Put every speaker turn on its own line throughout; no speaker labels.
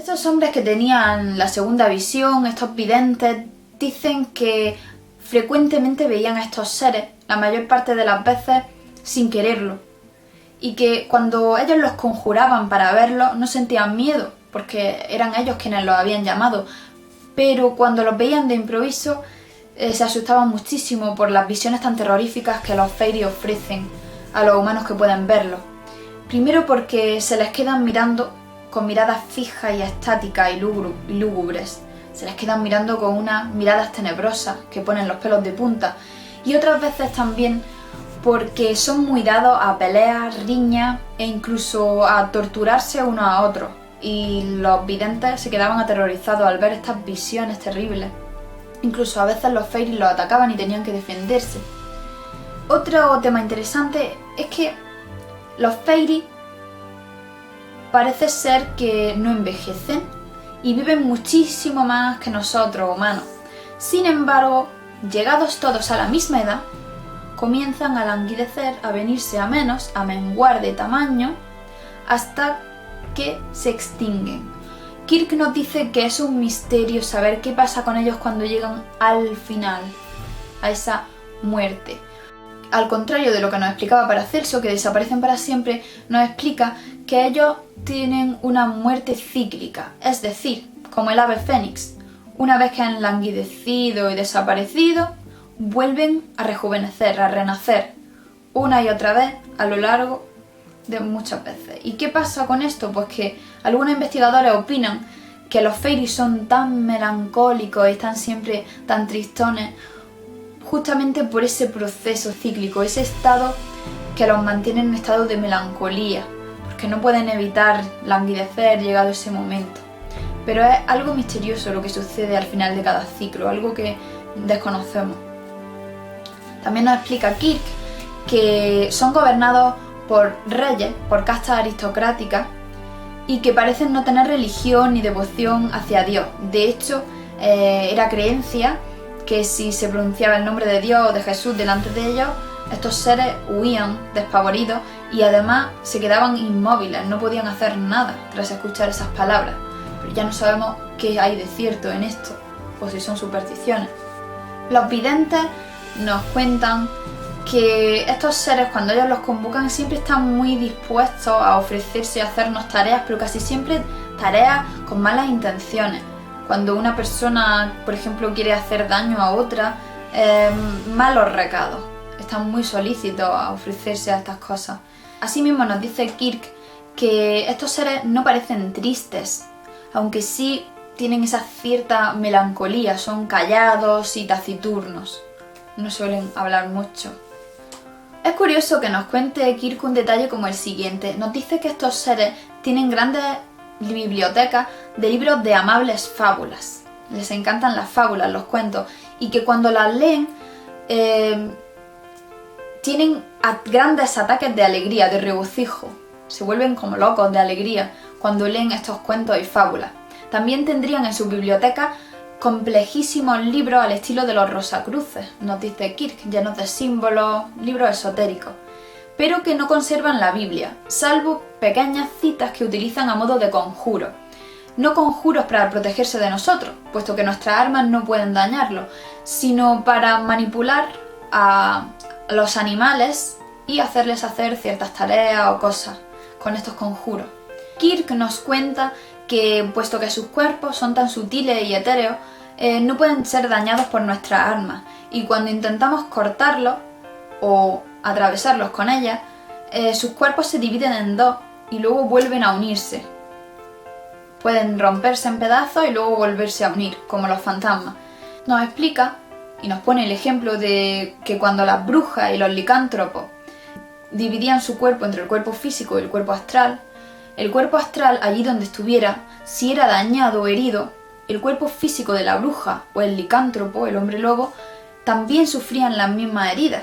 Estos hombres que tenían la segunda visión, estos videntes, dicen que frecuentemente veían a estos seres, la mayor parte de las veces sin quererlo, y que cuando ellos los conjuraban para verlos no sentían miedo, porque eran ellos quienes los habían llamado, pero cuando los veían de improviso se asustaban muchísimo por las visiones tan terroríficas que los fairies ofrecen a los humanos que pueden verlos. Primero porque se les quedan mirando con miradas fijas y estáticas y lúgubres. Se les quedan mirando con unas miradas tenebrosas que ponen los pelos de punta. Y otras veces también porque son muy dados a peleas, riñas e incluso a torturarse unos a otros. Y los videntes se quedaban aterrorizados al ver estas visiones terribles. Incluso a veces los fairies los atacaban y tenían que defenderse. Otro tema interesante es que los fairies parece ser que no envejecen y viven muchísimo más que nosotros humanos. Sin embargo, llegados todos a la misma edad, comienzan a languidecer, a venirse a menos, a menguar de tamaño, hasta que se extinguen. Kirk nos dice que es un misterio saber qué pasa con ellos cuando llegan al final, a esa muerte. Al contrario de lo que nos explicaba Paracelso, que desaparecen para siempre, nos explica que ellos tienen una muerte cíclica, es decir, como el ave fénix. Una vez que han languidecido y desaparecido, vuelven a rejuvenecer, a renacer, una y otra vez a lo largo de muchas veces. ¿Y qué pasa con esto? Pues que algunos investigadores opinan que los fairies son tan melancólicos y están siempre tan tristones justamente por ese proceso cíclico, ese estado que los mantiene en un estado de melancolía, porque no pueden evitar languidecer llegado ese momento. Pero es algo misterioso lo que sucede al final de cada ciclo, algo que desconocemos. También nos explica Kirk que son gobernados por reyes, por castas aristocráticas, y que parecen no tener religión ni devoción hacia Dios. De hecho, era creencia que si se pronunciaba el nombre de Dios o de Jesús delante de ellos, estos seres huían despavoridos y además se quedaban inmóviles, no podían hacer nada tras escuchar esas palabras. Pero ya no sabemos qué hay de cierto en esto, o si son supersticiones. Los videntes nos cuentan que estos seres, cuando ellos los convocan, siempre están muy dispuestos a ofrecerse a hacernos tareas, pero casi siempre tareas con malas intenciones. Cuando una persona, por ejemplo, quiere hacer daño a otra, malos recados. Están muy solícitos a ofrecerse a estas cosas. Asimismo nos dice Kirk que estos seres no parecen tristes, aunque sí tienen esa cierta melancolía, son callados y taciturnos. No suelen hablar mucho. Es curioso que nos cuente Kirk un detalle como el siguiente. Nos dice que estos seres tienen grandes bibliotecas de libros de amables fábulas. Les encantan las fábulas, los cuentos, y que cuando las leen tienen grandes ataques de alegría, de regocijo. Se vuelven como locos de alegría cuando leen estos cuentos y fábulas. También tendrían en su biblioteca complejísimos libros al estilo de los Rosacruces, nos dice Kirk, llenos de símbolos, libros esotéricos, pero que no conservan la Biblia, salvo pequeñas citas que utilizan a modo de conjuros. No conjuros para protegerse de nosotros, puesto que nuestras armas no pueden dañarlo, sino para manipular a los animales y hacerles hacer ciertas tareas o cosas con estos conjuros. Kirk nos cuenta que, puesto que sus cuerpos son tan sutiles y etéreos, no pueden ser dañados por nuestras armas, y cuando intentamos cortarlos o atravesarlos con ellas, sus cuerpos se dividen en dos y luego vuelven a unirse. Pueden romperse en pedazos y luego volverse a unir, como los fantasmas. Nos explica y nos pone el ejemplo de que cuando las brujas y los licántropos dividían su cuerpo entre el cuerpo físico y el cuerpo astral, allí donde estuviera, si era dañado o herido, el cuerpo físico de la bruja o el licántropo, el hombre lobo, también sufrían las mismas heridas.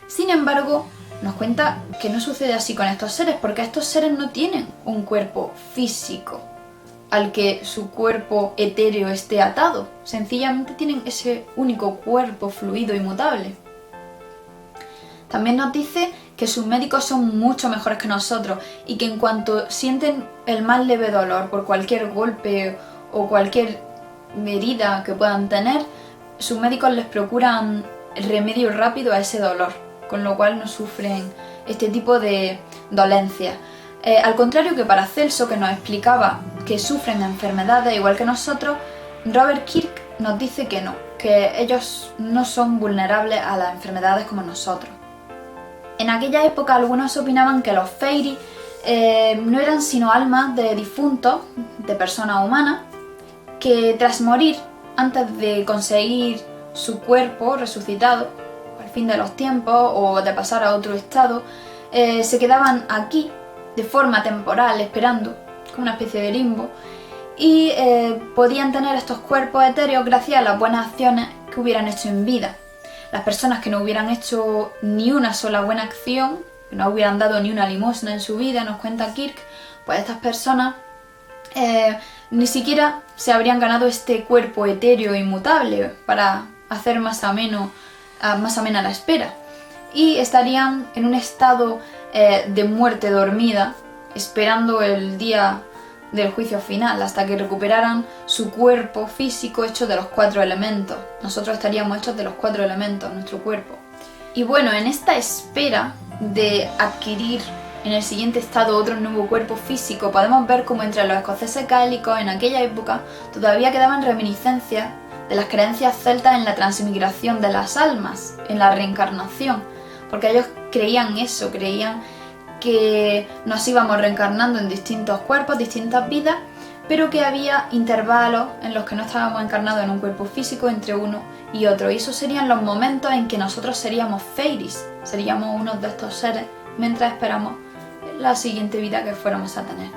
Sin embargo, nos cuenta que no sucede así con estos seres, porque estos seres no tienen un cuerpo físico al que su cuerpo etéreo esté atado. Sencillamente tienen ese único cuerpo fluido y mutable. También nos dice que sus médicos son mucho mejores que nosotros y que en cuanto sienten el más leve dolor por cualquier golpe o cualquier herida que puedan tener, sus médicos les procuran el remedio rápido a ese dolor, con lo cual no sufren este tipo de dolencias. Al contrario que Paracelso, que nos explicaba que sufren enfermedades igual que nosotros, Robert Kirk nos dice que no, que ellos no son vulnerables a las enfermedades como nosotros. En aquella época algunos opinaban que los fairies no eran sino almas de difuntos, de personas humanas, que tras morir, antes de conseguir su cuerpo resucitado, al fin de los tiempos o de pasar a otro estado, se quedaban aquí de forma temporal esperando, como una especie de limbo, y podían tener estos cuerpos etéreos gracias a las buenas acciones que hubieran hecho en vida. Las personas que no hubieran hecho ni una sola buena acción, que no hubieran dado ni una limosna en su vida, nos cuenta Kirk, pues estas personas ni siquiera se habrían ganado este cuerpo etéreo inmutable para hacer más amena la espera, y estarían en un estado de muerte dormida, esperando el día del juicio final, hasta que recuperaran su cuerpo físico hecho de los 4 elementos. Nosotros estaríamos hechos de los 4 elementos, nuestro cuerpo. Y bueno, en esta espera de adquirir en el siguiente estado otro nuevo cuerpo físico, podemos ver como entre los escoceses gaélicos en aquella época todavía quedaban reminiscencias de las creencias celtas en la transmigración de las almas, en la reencarnación, porque ellos creían eso, creían que nos íbamos reencarnando en distintos cuerpos, distintas vidas, pero que había intervalos en los que no estábamos encarnados en un cuerpo físico entre uno y otro, y esos serían los momentos en que nosotros seríamos fairies, seríamos unos de estos seres mientras esperamos la siguiente vida que fuéramos a tener.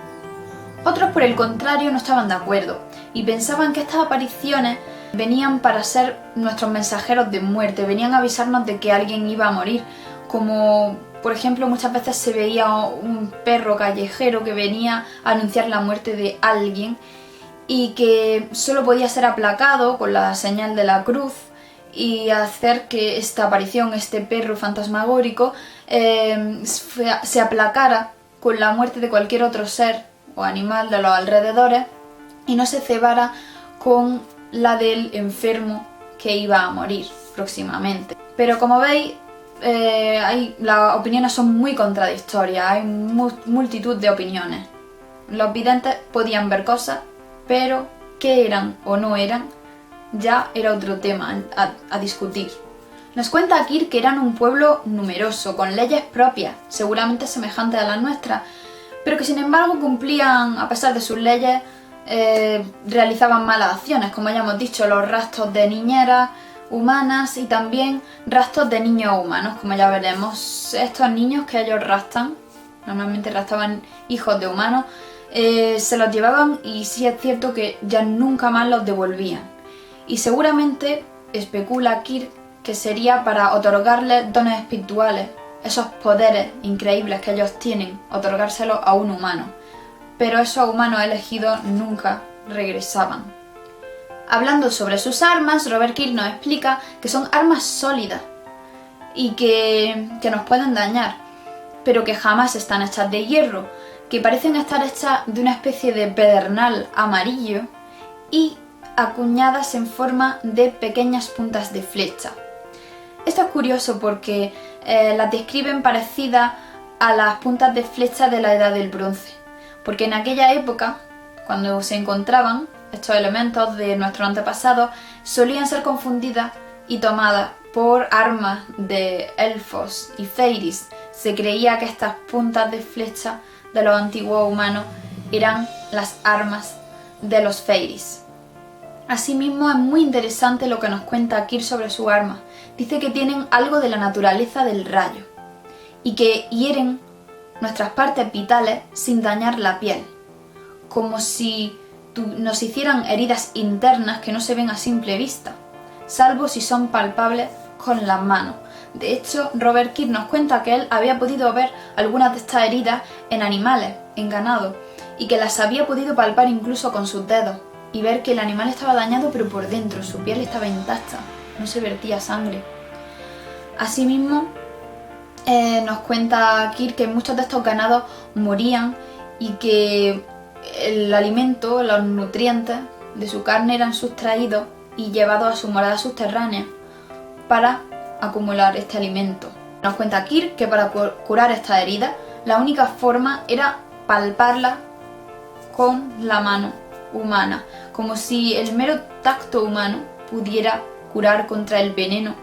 Otros, por el contrario, no estaban de acuerdo y pensaban que estas apariciones venían para ser nuestros mensajeros de muerte, venían a avisarnos de que alguien iba a morir, como por ejemplo muchas veces se veía un perro callejero que venía a anunciar la muerte de alguien y que solo podía ser aplacado con la señal de la cruz y hacer que esta aparición, este perro fantasmagórico, se aplacara con la muerte de cualquier otro ser o animal de los alrededores y no se cebara con la del enfermo que iba a morir próximamente. Pero como veis, las opiniones son muy contradictorias, hay multitud de opiniones. Los videntes podían ver cosas, pero qué eran o no eran ya era otro tema a discutir. Nos cuenta Kirk que eran un pueblo numeroso, con leyes propias, seguramente semejantes a las nuestras, pero que sin embargo cumplían, a pesar de sus leyes, realizaban malas acciones, como ya hemos dicho, los raptos de niñeras humanas y también raptos de niños humanos, como ya veremos. Estos niños que ellos raptan, normalmente raptaban hijos de humanos, se los llevaban y sí es cierto que ya nunca más los devolvían. Y seguramente especula Kirk que sería para otorgarles dones espirituales, esos poderes increíbles que ellos tienen, otorgárselos a un humano. Pero esos humanos elegidos nunca regresaban. Hablando sobre sus armas, Robert Kirk nos explica que son armas sólidas y que nos pueden dañar, pero que jamás están hechas de hierro, que parecen estar hechas de una especie de pedernal amarillo y acuñadas en forma de pequeñas puntas de flecha. Esto es curioso porque las describen parecidas a las puntas de flecha de la Edad del Bronce, porque en aquella época, cuando se encontraban estos elementos de nuestros antepasados, solían ser confundidas y tomadas por armas de elfos y fairies. Se creía que estas puntas de flecha de los antiguos humanos eran las armas de los fairies. Asimismo, es muy interesante lo que nos cuenta Kirk sobre sus armas. Dice que tienen algo de la naturaleza del rayo y que hieren nuestras partes vitales sin dañar la piel, como si nos hicieran heridas internas que no se ven a simple vista, salvo si son palpables con las manos. De hecho, Robert Kirk nos cuenta que él había podido ver algunas de estas heridas en animales, en ganado, y que las había podido palpar incluso con sus dedos y ver que el animal estaba dañado pero por dentro, su piel estaba intacta, no se vertía sangre. Asimismo, nos cuenta Kirk que muchos de estos ganados morían y que el alimento, los nutrientes de su carne eran sustraídos y llevados a su morada subterránea para acumular este alimento. Nos cuenta Kirk que para curar esta herida la única forma era palparla con la mano humana, como si el mero tacto humano pudiera curar contra el veneno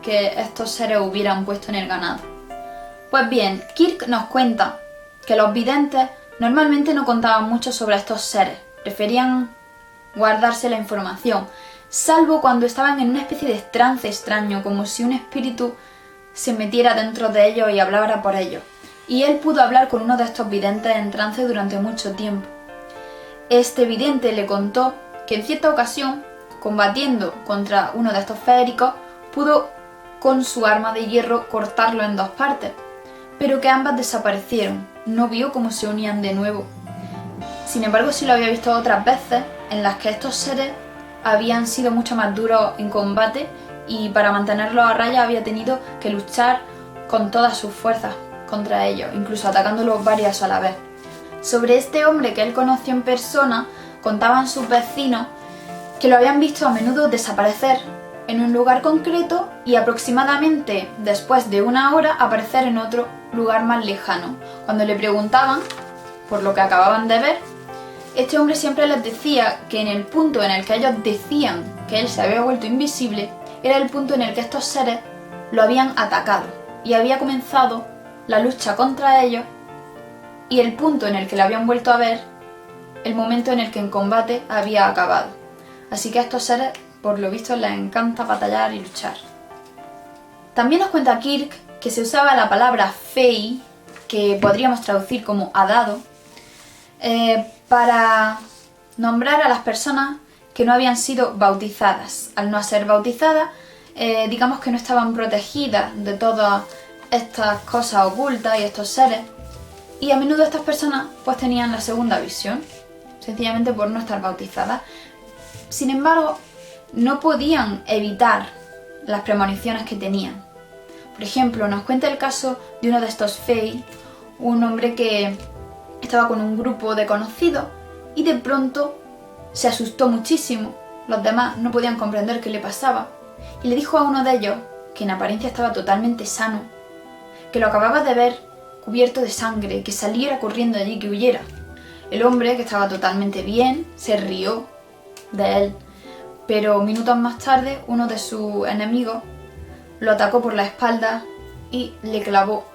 que estos seres hubieran puesto en el ganado. Pues bien, Kirk nos cuenta que los videntes normalmente no contaban mucho sobre estos seres, preferían guardarse la información, salvo cuando estaban en una especie de trance extraño, como si un espíritu se metiera dentro de ellos y hablara por ellos. Y él pudo hablar con uno de estos videntes en trance durante mucho tiempo. Este vidente le contó que en cierta ocasión, combatiendo contra uno de estos feéricos, pudo con su arma de hierro cortarlo en dos partes, pero que ambas desaparecieron. No vio cómo se unían de nuevo. Sin embargo, sí lo había visto otras veces en las que estos seres habían sido mucho más duros en combate y para mantenerlos a raya había tenido que luchar con todas sus fuerzas contra ellos, incluso atacándolos varias a la vez. Sobre este hombre que él conoció en persona, contaban sus vecinos que lo habían visto a menudo desaparecer en un lugar concreto y aproximadamente después de una hora aparecer en otro lugar más lejano. Cuando le preguntaban por lo que acababan de ver, este hombre siempre les decía que en el punto en el que ellos decían que él se había vuelto invisible, era el punto en el que estos seres lo habían atacado y había comenzado la lucha contra ellos, y el punto en el que lo habían vuelto a ver, el momento en el que en combate había acabado. Así que a estos seres, por lo visto, les encanta batallar y luchar. También nos cuenta Kirk que se usaba la palabra fey, que podríamos traducir como hadado, para nombrar a las personas que no habían sido bautizadas. Al no ser bautizadas, digamos que no estaban protegidas de todas estas cosas ocultas y estos seres, y a menudo estas personas pues tenían la segunda visión, sencillamente por no estar bautizadas. Sin embargo, no podían evitar las premoniciones que tenían. Por ejemplo, nos cuenta el caso de uno de estos fey, un hombre que estaba con un grupo de conocidos y de pronto se asustó muchísimo. Los demás no podían comprender qué le pasaba y le dijo a uno de ellos, que en apariencia estaba totalmente sano, que lo acababa de ver cubierto de sangre, que saliera corriendo allí, que huyera. El hombre, que estaba totalmente bien, se rió de él, pero minutos más tarde uno de sus enemigos lo atacó por la espalda y le clavó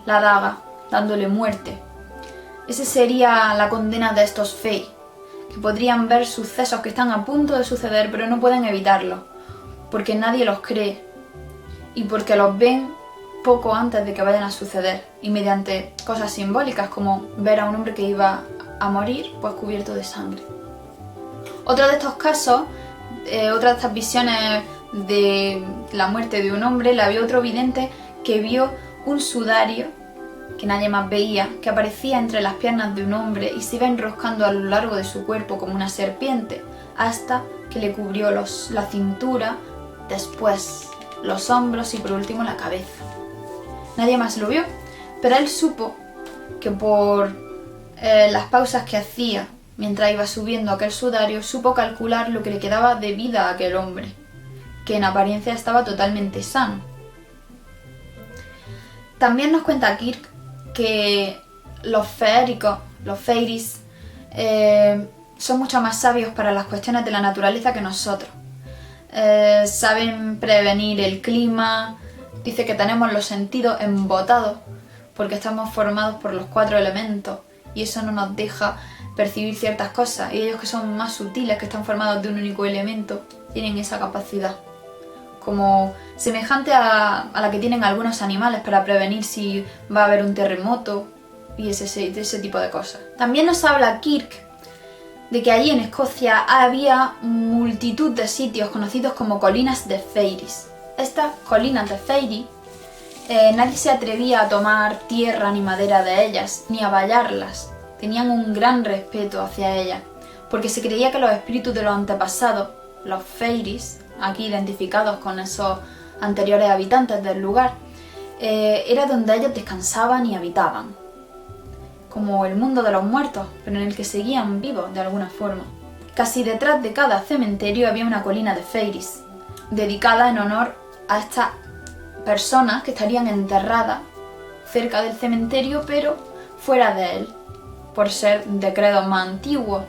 la daga, dándole muerte. Esa sería la condena de estos fey, que podrían ver sucesos que están a punto de suceder pero no pueden evitarlo, porque nadie los cree y porque los ven poco antes de que vayan a suceder, y mediante cosas simbólicas como ver a un hombre que iba a morir pues cubierto de sangre. Otro de estos casos, otra de estas visiones de la muerte de un hombre, la vio otro vidente que vio un sudario que nadie más veía, que aparecía entre las piernas de un hombre y se iba enroscando a lo largo de su cuerpo como una serpiente, hasta que le cubrió la cintura, después los hombros y por último la cabeza. Nadie más lo vio, pero él supo que por las pausas que hacía mientras iba subiendo aquel sudario, supo calcular lo que le quedaba de vida a aquel hombre, que en apariencia estaba totalmente sano. También nos cuenta Kirk que los feéricos, los fairies, son mucho más sabios para las cuestiones de la naturaleza que nosotros. Saben prevenir el clima. Dice que tenemos los sentidos embotados porque estamos formados por los 4 elementos y eso no nos deja percibir ciertas cosas, y ellos, que son más sutiles, que están formados de un único elemento, tienen esa capacidad como semejante a la que tienen algunos animales para prevenir si va a haber un terremoto y ese tipo de cosas. También nos habla Kirk de que allí en Escocia había multitud de sitios conocidos como colinas de fairies. Estas colinas de fairy, nadie se atrevía a tomar tierra ni madera de ellas, ni a vallarlas. Tenían un gran respeto hacia ellas, porque se creía que los espíritus de los antepasados, los fairies, aquí identificados con esos anteriores habitantes del lugar, era donde ellos descansaban y habitaban, como el mundo de los muertos, pero en el que seguían vivos de alguna forma. Casi detrás de cada cementerio había una colina de Feiris, dedicada en honor a estas personas que estarían enterradas cerca del cementerio, pero fuera de él, por ser de credos más antiguos.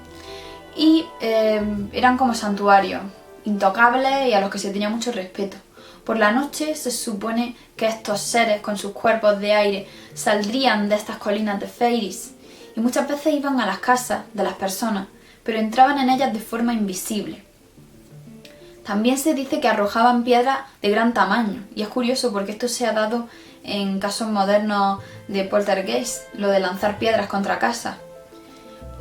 Y eran como santuarios intocables y a los que se tenía mucho respeto. Por la noche se supone que estos seres con sus cuerpos de aire saldrían de estas colinas de Feiris y muchas veces iban a las casas de las personas, pero entraban en ellas de forma invisible. También se dice que arrojaban piedras de gran tamaño, y es curioso porque esto se ha dado en casos modernos de poltergeist, lo de lanzar piedras contra casas,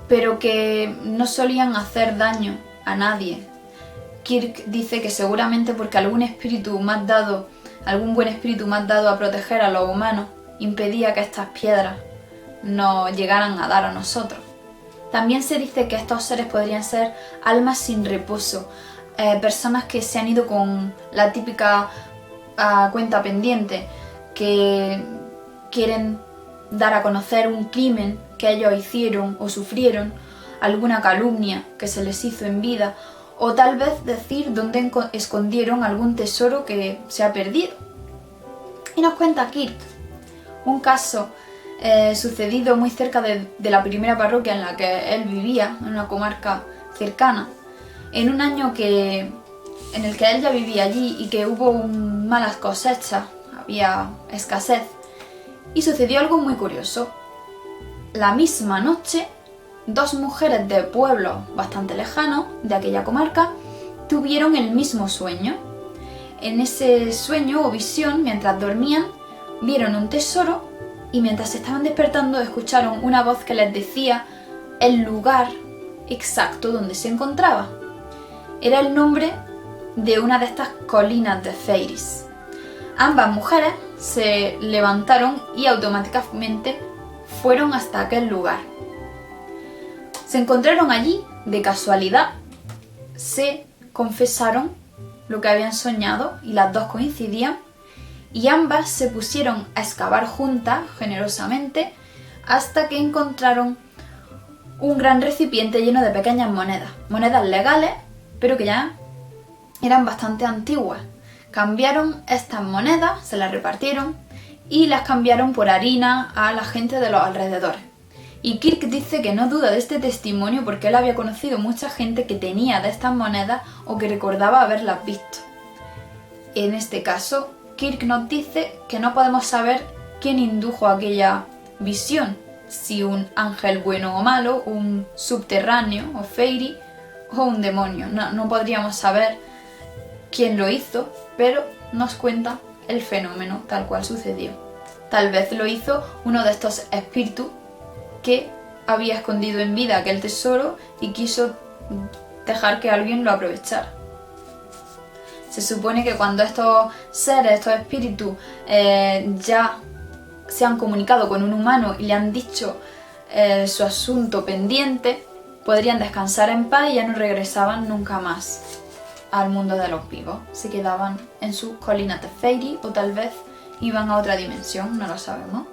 pero que no solían hacer daño a nadie. Kirk dice que seguramente porque algún buen espíritu más dado a proteger a los humanos impedía que estas piedras nos llegaran a dar a nosotros. También se dice que estos seres podrían ser almas sin reposo, personas que se han ido con la típica cuenta pendiente, que quieren dar a conocer un crimen que ellos hicieron o sufrieron, alguna calumnia que se les hizo en vida, o tal vez decir dónde escondieron algún tesoro que se ha perdido. Y nos cuenta Kirk un caso sucedido muy cerca de la primera parroquia en la que él vivía, en una comarca cercana, en un año en el que él ya vivía allí y que hubo malas cosechas, había escasez, y sucedió algo muy curioso. La misma noche, dos mujeres de pueblos bastante lejanos de aquella comarca tuvieron el mismo sueño. En ese sueño o visión, mientras dormían, vieron un tesoro y mientras se estaban despertando escucharon una voz que les decía el lugar exacto donde se encontraba. Era el nombre de una de estas colinas de Feiris. Ambas mujeres se levantaron y automáticamente fueron hasta aquel lugar. Se encontraron allí de casualidad, se confesaron lo que habían soñado y las dos coincidían, y ambas se pusieron a excavar juntas generosamente hasta que encontraron un gran recipiente lleno de pequeñas monedas legales, pero que ya eran bastante antiguas. Cambiaron estas monedas, se las repartieron y las cambiaron por harina a la gente de los alrededores. Y Kirk dice que no duda de este testimonio porque él había conocido mucha gente que tenía de estas monedas o que recordaba haberlas visto. En este caso, Kirk nos dice que no podemos saber quién indujo aquella visión, si un ángel bueno o malo, un subterráneo o fairy o un demonio. No podríamos saber quién lo hizo, pero nos cuenta el fenómeno tal cual sucedió. Tal vez lo hizo uno de estos espíritus que había escondido en vida aquel tesoro y quiso dejar que alguien lo aprovechara. Se supone que cuando estos seres, estos espíritus, ya se han comunicado con un humano y le han dicho su asunto pendiente, podrían descansar en paz y ya no regresaban nunca más al mundo de los vivos. Se quedaban en sus colinas de Fairy o tal vez iban a otra dimensión, no lo sabemos.